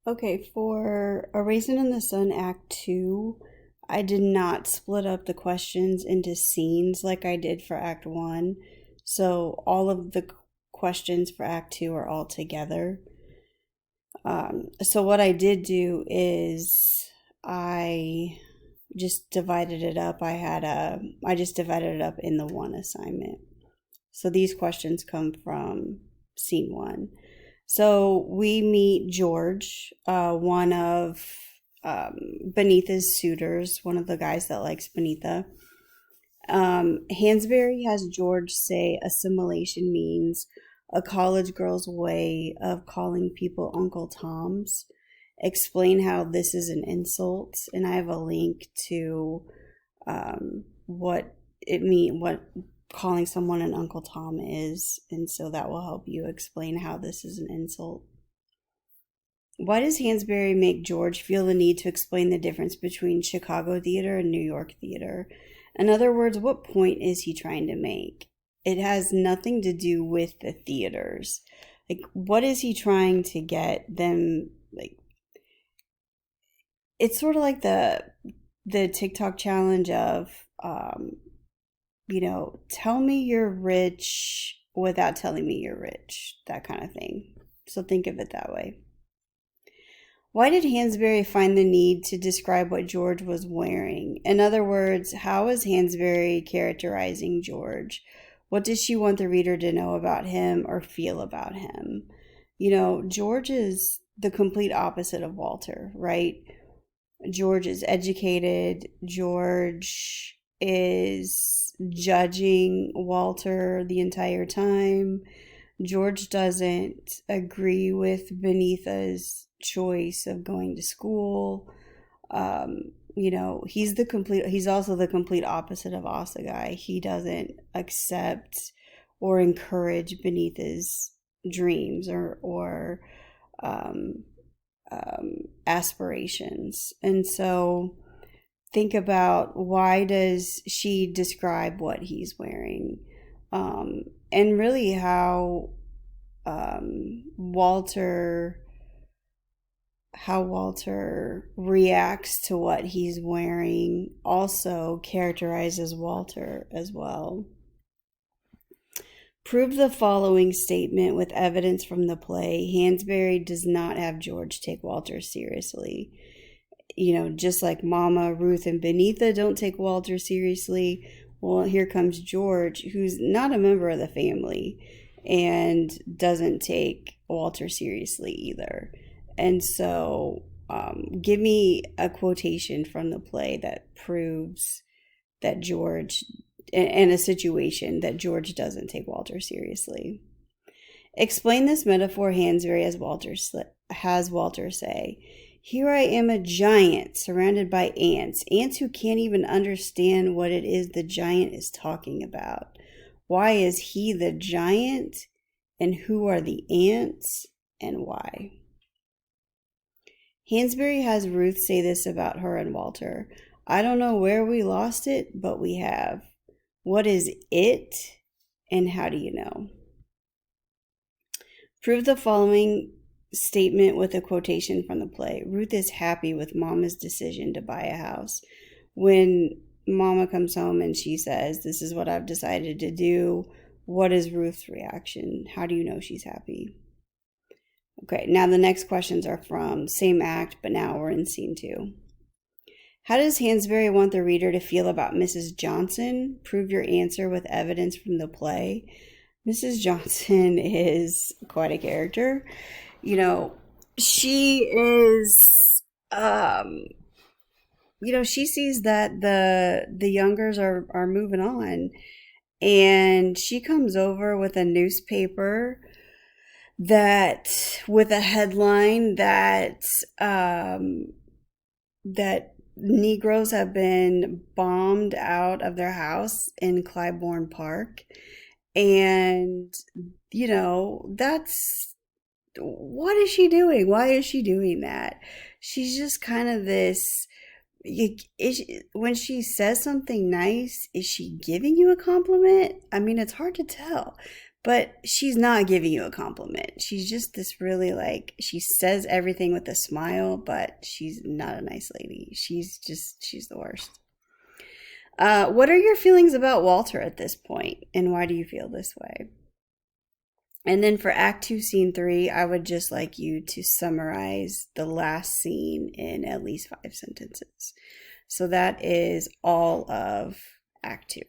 Okay, for a Raisin in the Sun Act 2, I did not split up the questions into scenes like I did for Act 1. So all of the questions for Act 2 are all together. So what I did do is I just divided it up. I just divided it up in the one assignment. So these questions come from scene one. So we meet George, one of Beneatha's suitors, one of the guys that likes Beneatha. Hansberry has George say assimilation means a college girl's way of calling people Uncle Toms. Explain how this is an insult, and I have a link to what calling someone an Uncle Tom is, and so that will help you explain how this is an insult. Why does Hansberry make George feel the need to explain the difference between Chicago theater and New York theater? In other words, what point is he trying to make? It has nothing to do with the theaters. Like, what is he trying to get them? Like, it's sort of like the TikTok challenge of, tell me you're rich without telling me you're rich, that kind of thing. So think of it that way. Why did Hansberry find the need to describe what George was wearing? In other words, how is Hansberry characterizing George? What does she want the reader to know about him or feel about him? George is the complete opposite of Walter, right? George is educated. George is judging Walter the entire time. George doesn't agree with Beneatha's choice of going to school. He's also the complete opposite of Asagai. He doesn't accept or encourage Beneatha's dreams or aspirations. And so think about, why does she describe what he's wearing? And really how Walter reacts to what he's wearing also characterizes Walter as well. Prove the following statement with evidence from the play. Hansberry does not have George take Walter seriously. Just like Mama, Ruth, and Beneatha don't take Walter seriously. Well, here comes George, who's not a member of the family and doesn't take Walter seriously either. And so give me a quotation from the play that proves that George, in a situation that George doesn't take Walter seriously. Explain this metaphor Hansberry has Walter say. Here I am, a giant surrounded by ants who can't even understand what it is the giant is talking about. Why is he the giant, and who are the ants, and why? Hansberry has Ruth say this about her and Walter. I don't know where we lost it, but we have. What is it, and how do you know? Prove the following statement with a quotation from the play. Ruth is happy with Mama's decision to buy a house. When Mama comes home and she says, this is what I've decided to do, what is Ruth's reaction? How do you know she's happy? Okay, now the next questions are from same act, but now we're in scene 2. How does Hansberry want the reader to feel about Mrs. Johnson? Prove your answer with evidence from the play. Mrs. Johnson is quite a character. She is, she sees that the youngers are moving on, and she comes over with a newspaper with a headline that Negroes have been bombed out of their house in Clybourne Park. And, what is she doing? Why is she doing that? She's just kind of this, when she says something nice, is she giving you a compliment? I mean, it's hard to tell. But she's not giving you a compliment. She's just this really like, she says everything with a smile, but she's not a nice lady. She's the worst. What are your feelings about Walter at this point, and why do you feel this way? And then for Act 2, Scene 3, I would just like you to summarize the last scene in at least 5 sentences. So that is all of Act 2.